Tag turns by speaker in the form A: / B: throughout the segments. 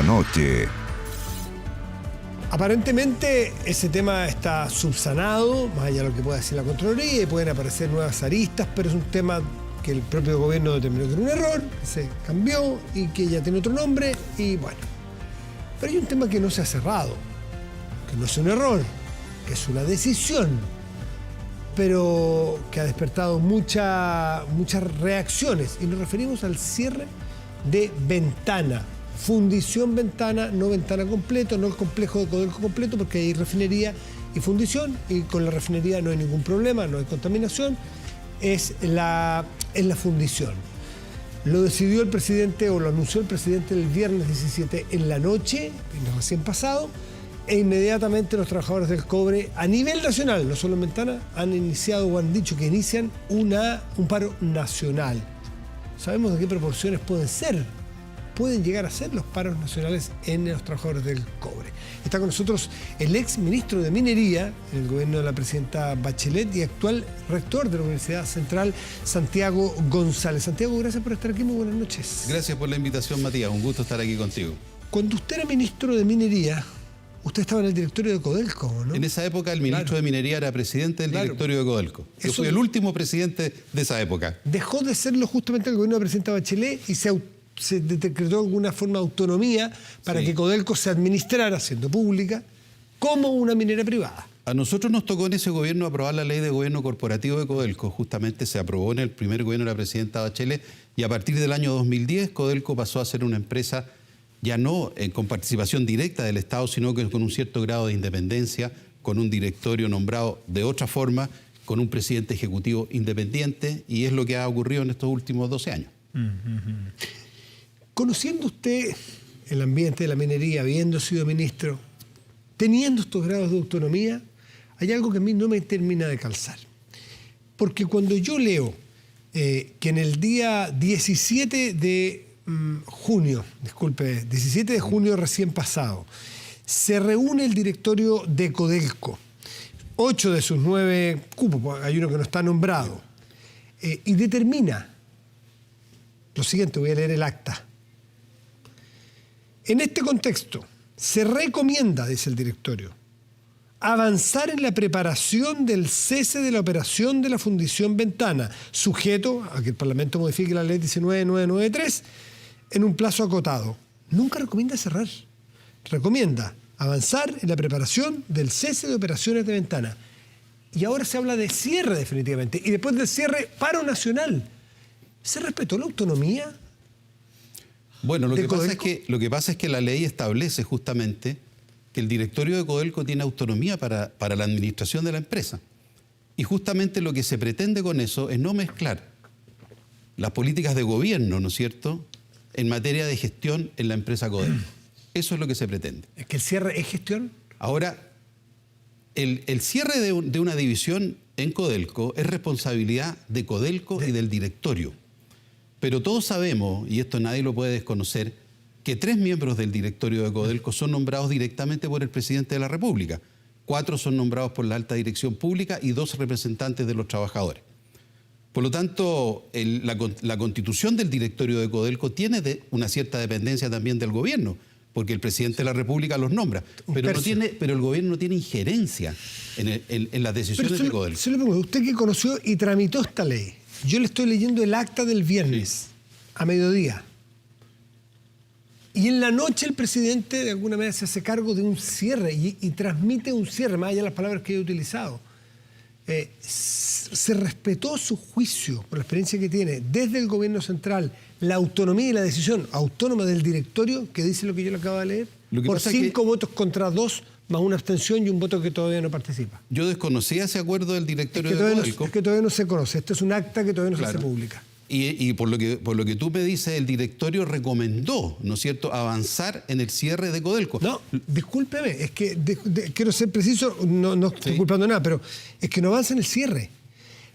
A: medianoche.
B: Aparentemente ese tema está subsanado, más allá de lo que pueda decir la Contraloría, y pueden aparecer nuevas aristas, pero es un tema que el propio gobierno determinó que era un error, que se cambió y que ya tiene otro nombre, y bueno. Pero hay un tema que no se ha cerrado, que no es un error, que es una decisión, pero que ha despertado muchas reacciones, y nos referimos al cierre de Ventana. Fundición Ventana, no Ventana completo, no el complejo de Codelco completo, porque hay refinería y fundición, y con la refinería no hay ningún problema, no hay contaminación, es la fundición. Lo decidió el presidente, o lo anunció el presidente el viernes 17 en la noche, el recién pasado, e inmediatamente los trabajadores del cobre a nivel nacional, no solo en Ventana, han iniciado o han dicho que inician un paro nacional. ¿Sabemos de qué proporciones pueden llegar a ser los paros nacionales en los trabajadores del cobre? Está con nosotros el ex ministro de Minería en el gobierno de la presidenta Bachelet y actual rector de la Universidad Central, Santiago González. Santiago, gracias por estar aquí, muy buenas noches.
C: Gracias por la invitación, Matías, un gusto estar aquí contigo.
B: Cuando usted era ministro de Minería, usted estaba en el directorio de Codelco, ¿no?
C: En esa época el ministro de Minería era presidente del directorio de Codelco. Yo fui el último presidente de esa época. Dejó de serlo justamente el gobierno de la presidenta Bachelet y se decretó de alguna forma autonomía para que Codelco se administrara, siendo pública, como una minera privada. A nosotros nos tocó en ese gobierno aprobar la ley de gobierno corporativo de Codelco. Justamente se aprobó en el primer gobierno de la presidenta Bachelet y a partir del año 2010 Codelco pasó a ser una empresa ya no con participación directa del Estado, sino que con un cierto grado de independencia, con un directorio nombrado de otra forma, con un presidente ejecutivo independiente, y es lo que ha ocurrido en estos últimos 12 años. Conociendo usted el ambiente de la minería, habiendo sido ministro, teniendo estos grados de autonomía, hay algo que a mí no me termina de calzar. Porque cuando yo leo que en el día 17 de junio recién pasado, se reúne el directorio de Codelco, 8 de sus 9 cupos, hay uno que no está nombrado, y determina lo siguiente, voy a leer el acta. En este contexto, se recomienda, dice el directorio, avanzar en la preparación del cese de la operación de la fundición Ventana, sujeto a que el Parlamento modifique la ley 19.993 en un plazo acotado. Nunca recomienda cerrar. Recomienda avanzar en la preparación del cese de operaciones de Ventana. Y ahora se habla de cierre definitivamente. Y después del cierre, paro nacional. ¿Se respetó la autonomía? Bueno, lo que pasa es que la ley establece justamente que el directorio de Codelco tiene autonomía para la administración de la empresa. Y justamente lo que se pretende con eso es no mezclar las políticas de gobierno, ¿no es cierto?, en materia de gestión en la empresa Codelco. Eso es lo que se pretende. ¿Es que el cierre es gestión? Ahora, el cierre de una división en Codelco es responsabilidad de Codelco y del directorio. Pero todos sabemos, y esto nadie lo puede desconocer, que 3 miembros del directorio de Codelco son nombrados directamente por el presidente de la República. 4 son nombrados por la alta dirección pública y 2 representantes de los trabajadores. Por lo tanto, la constitución del directorio de Codelco tiene una cierta dependencia también del gobierno, porque el presidente de la República los nombra. Pero el gobierno no tiene injerencia en las decisiones de Codelco. Se lo pregunto, usted que conoció y tramitó esta ley, yo le estoy leyendo el acta del viernes a mediodía. Y en la noche el presidente de alguna manera se hace cargo de un cierre y transmite un cierre, más allá de las palabras que he utilizado. Se respetó su juicio, por la experiencia que tiene, desde el gobierno central, la autonomía y la decisión autónoma del directorio, que dice lo que yo le acabo de leer, por 5 votos contra 2, más una abstención y un voto que todavía no participa. Yo desconocía ese acuerdo del directorio de Codelco. Es que todavía no se conoce, este es un acta que todavía no se hace pública. Y por lo que tú me dices, el directorio recomendó, ¿no es cierto?, avanzar en el cierre de Codelco. No, discúlpeme, es que quiero ser preciso, no estoy culpando nada, pero es que no avanza en el cierre.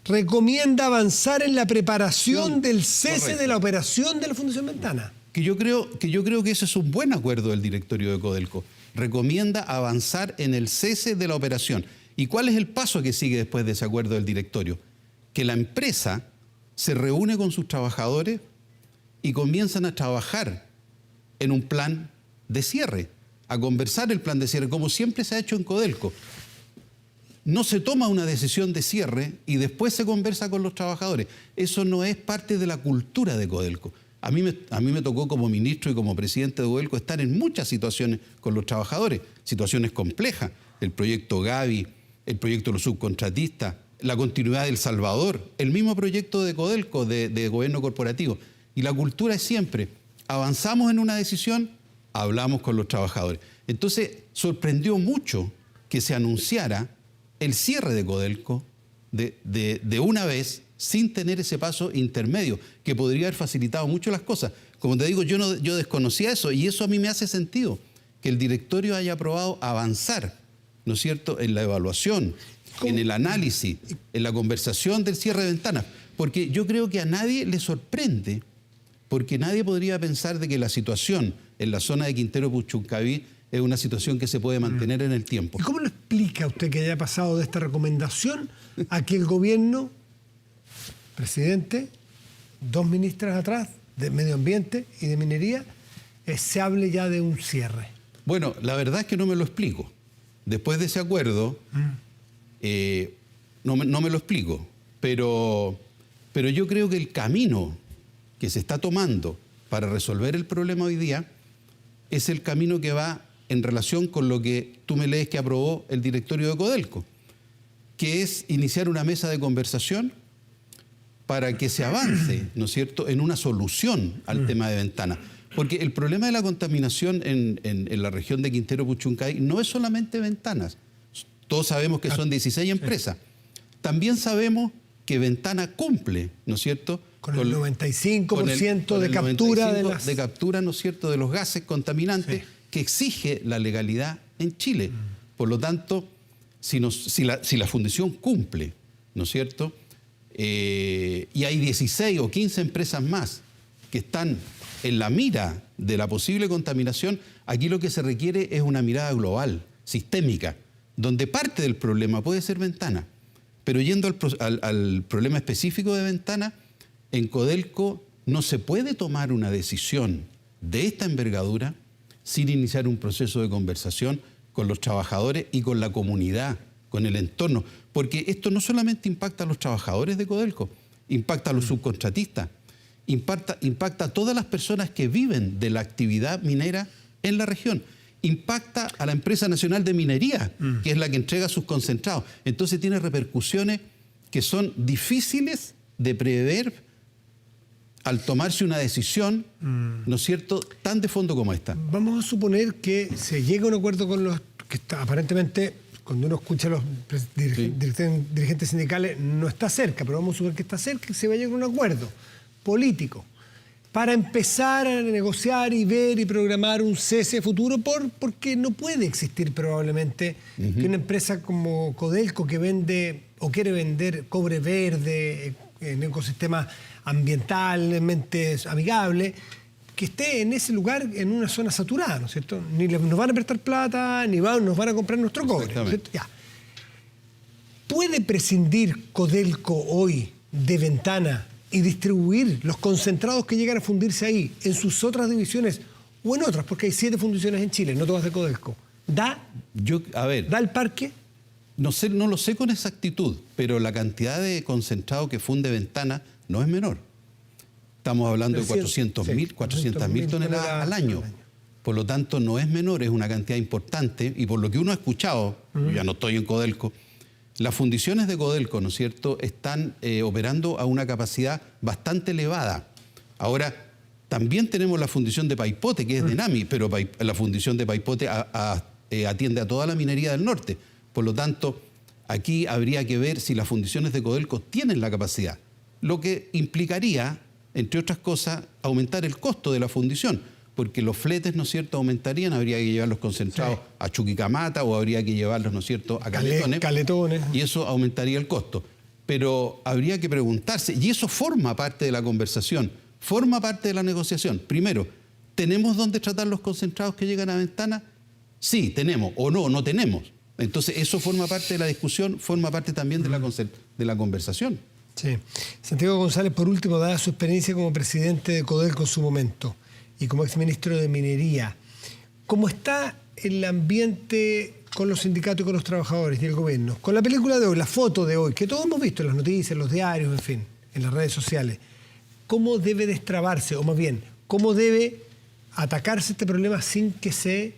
C: Recomienda avanzar en la preparación del cese de la operación de la Fundición Ventana. Que yo creo que ese es un buen acuerdo del directorio de Codelco. Recomienda avanzar en el cese de la operación. ¿Y cuál es el paso que sigue después de ese acuerdo del directorio? Que la empresa se reúne con sus trabajadores y comienzan a trabajar en un plan
A: de cierre, a conversar el plan de cierre, como siempre se ha hecho en Codelco. No se toma una decisión de cierre y después se conversa con los trabajadores. Eso no es parte de la cultura de Codelco. A mí me tocó como ministro y como presidente de Codelco estar en muchas situaciones con los trabajadores, situaciones complejas. El proyecto Gavi, el proyecto de los subcontratistas, la continuidad del Salvador, el mismo proyecto de Codelco, de gobierno corporativo. Y la cultura es siempre, avanzamos en una decisión, hablamos con los trabajadores. Entonces, sorprendió mucho que se anunciara el cierre de Codelco de una vez, sin tener ese paso intermedio, que podría haber facilitado mucho las cosas. Como te digo, yo desconocía eso, y eso a mí me hace sentido, que el directorio haya aprobado avanzar, ¿no es cierto?, en la evaluación, en el análisis, en la conversación del cierre de ventanas. Porque yo creo que a nadie le sorprende, porque nadie podría pensar de que la situación en la zona de Quintero Puchuncaví es una situación que se puede mantener en el tiempo.
B: ¿Y cómo lo explica usted que haya pasado de esta recomendación a que el gobierno, presidente, 2 ministras atrás, de Medio Ambiente y de Minería, se hable ya de un cierre?
A: Bueno, la verdad es que no me lo explico. Después de ese acuerdo, no me lo explico. Pero yo creo que el camino que se está tomando para resolver el problema hoy día es el camino que va en relación con lo que tú me lees que aprobó el directorio de Codelco, que es iniciar una mesa de conversación para que se avance, ¿no es cierto?, en una solución al tema de ventanas. Porque el problema de la contaminación en la región de Quintero Puchuncaví no es solamente ventanas. Todos sabemos que son 16 empresas. También sabemos que Ventana cumple, ¿no es cierto?,
B: con el 95% de captura
A: de captura, ¿no es cierto?, de los gases contaminantes que exige la legalidad en Chile. Por lo tanto, si la fundición cumple, ¿no es cierto?, y hay 16 o 15 empresas más que están en la mira de la posible contaminación, aquí lo que se requiere es una mirada global, sistémica, donde parte del problema puede ser Ventana. Pero yendo al problema específico de Ventana, en Codelco no se puede tomar una decisión de esta envergadura sin iniciar un proceso de conversación con los trabajadores y con la comunidad, con el entorno. Porque esto no solamente impacta a los trabajadores de Codelco, impacta a los subcontratistas, impacta a todas las personas que viven de la actividad minera en la región. Impacta a la empresa nacional de minería, que es la que entrega sus concentrados. Entonces tiene repercusiones que son difíciles de prever al tomarse una decisión, ¿no es cierto?, tan de fondo como esta.
B: Vamos a suponer que se llega a un acuerdo con los que aparentemente, cuando uno escucha a los dirigentes sindicales, no está cerca, pero vamos a suponer que está cerca y se va a llegar a un acuerdo político para empezar a negociar y ver y programar un cese futuro, porque no puede existir probablemente que una empresa como Codelco, que vende o quiere vender cobre verde en ecosistemas ambientalmente amigable, que esté en ese lugar en una zona saturada, ¿no es cierto? Ni nos van a prestar plata, ni nos van a comprar nuestro cobre, ¿no es cierto? Ya. ¿Puede prescindir Codelco hoy de Ventana y distribuir los concentrados que llegan a fundirse ahí en sus otras divisiones o en otras? Porque hay 7 fundiciones en Chile, no todas de Codelco. ¿Da el parque?
A: No lo sé con exactitud, pero la cantidad de concentrado que funde Ventana no es menor. Estamos hablando de 400.000 toneladas al año. Por lo tanto, no es menor, es una cantidad importante. Y por lo que uno ha escuchado, yo ya no estoy en Codelco, las fundiciones de Codelco, ¿no es cierto?, están operando a una capacidad bastante elevada. Ahora, también tenemos la fundición de Paipote, que es de NAMI, pero la fundición de Paipote atiende a toda la minería del norte. Por lo tanto, aquí habría que ver si las fundiciones de Codelco tienen la capacidad, lo que implicaría, entre otras cosas, aumentar el costo de la fundición, porque los fletes, ¿no es cierto?, aumentarían, habría que llevar los concentrados a Chuquicamata o habría que llevarlos, ¿no es cierto?, a Caletones, y eso aumentaría el costo. Pero habría que preguntarse, y eso forma parte de la conversación, forma parte de la negociación. Primero, ¿tenemos dónde tratar los concentrados que llegan a Ventana? Sí, tenemos, o no tenemos. Entonces, eso forma parte de la discusión, forma parte también de la conversación.
B: Sí. Santiago González, por último, dada su experiencia como presidente de Codelco en su momento y como exministro de Minería, ¿Cómo está el ambiente con los sindicatos y con los trabajadores y el gobierno? Con la película de hoy, la foto de hoy, que todos hemos visto en las noticias, en los diarios, en fin, en las redes sociales. ¿Cómo debe destrabarse, o más bien, cómo debe atacarse este problema sin que se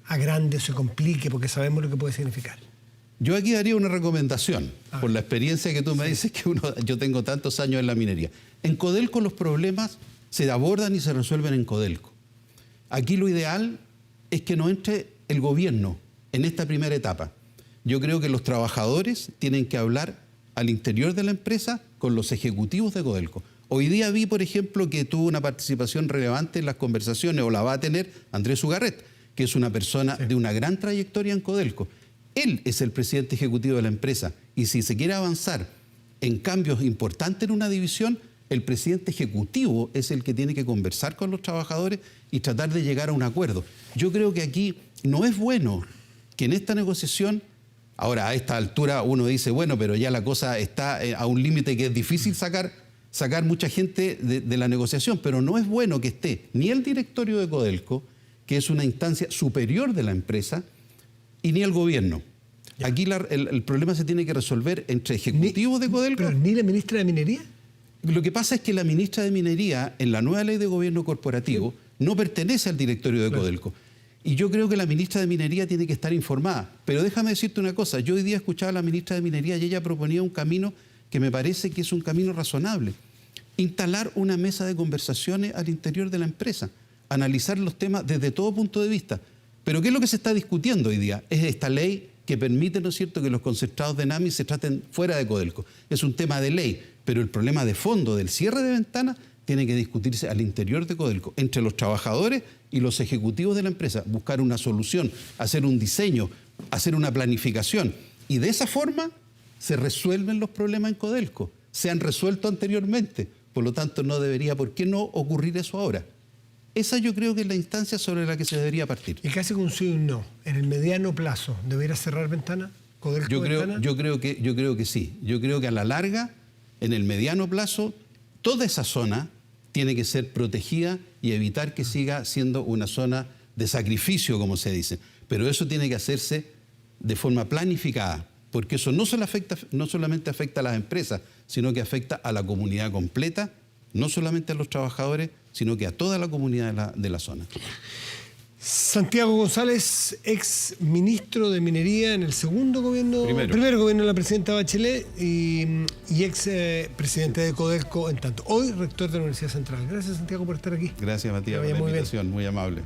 B: agrande o se complique, porque sabemos lo que puede significar?
A: Yo aquí daría una recomendación, por la experiencia que tú me dices que yo tengo tantos años en la minería. En Codelco los problemas se abordan y se resuelven en Codelco. Aquí lo ideal es que no entre el gobierno en esta primera etapa. Yo creo que los trabajadores tienen que hablar al interior de la empresa con los ejecutivos de Codelco. Hoy día vi, por ejemplo, que tuvo una participación relevante en las conversaciones, o la va a tener Andrés Ugarret, que es una persona de una gran trayectoria en Codelco. Él es el presidente ejecutivo de la empresa, y si se quiere avanzar en cambios importantes en una división, el presidente ejecutivo es el que tiene que conversar con los trabajadores y tratar de llegar a un acuerdo. Yo creo que aquí no es bueno que en esta negociación, ahora a esta altura uno dice, bueno, pero ya la cosa está a un límite que es difícil sacar mucha gente de la negociación, pero no es bueno que esté ni el directorio de Codelco, que es una instancia superior de la empresa, y ni el gobierno. Ya. Aquí el problema se tiene que resolver entre ejecutivos de Codelco.
B: ¿Pero ni la ministra de Minería?
A: Lo que pasa es que la ministra de Minería, en la nueva ley de gobierno corporativo, no pertenece al directorio de Codelco. Y yo creo que la ministra de Minería tiene que estar informada. Pero déjame decirte una cosa, yo hoy día escuchaba a la ministra de Minería y ella proponía un camino que me parece que es un camino razonable. Instalar una mesa de conversaciones al interior de la empresa, analizar los temas desde todo punto de vista. Pero ¿qué es lo que se está discutiendo hoy día? Es esta ley que permite, ¿no es cierto?, que los concentrados de NAMI se traten fuera de Codelco. Es un tema de ley, pero el problema de fondo del cierre de ventanas tiene que discutirse al interior de Codelco, entre los trabajadores y los ejecutivos de la empresa, buscar una solución, hacer un diseño, hacer una planificación. Y de esa forma se resuelven los problemas en Codelco. Se han resuelto anteriormente, por lo tanto no debería, ¿por qué no ocurrir eso ahora? Esa yo creo que es la instancia sobre la que se debería partir.
B: ¿Y casi con un sí y un no? ¿En el mediano plazo debería cerrar ventana? ¿Codelco
A: yo creo que sí. Yo creo que a la larga, en el mediano plazo, toda esa zona tiene que ser protegida y evitar que siga siendo una zona de sacrificio, como se dice. Pero eso tiene que hacerse de forma planificada, porque eso no solamente afecta a las empresas, sino que afecta a la comunidad completa, no solamente a los trabajadores, sino que a toda la comunidad de la zona.
B: Santiago González, ex ministro de Minería en el segundo gobierno, primer gobierno de la presidenta Bachelet y ex presidente de Codelco en tanto. Hoy rector de la Universidad Central. Gracias, Santiago, por estar aquí.
A: Gracias, Matías, por la invitación, muy amable.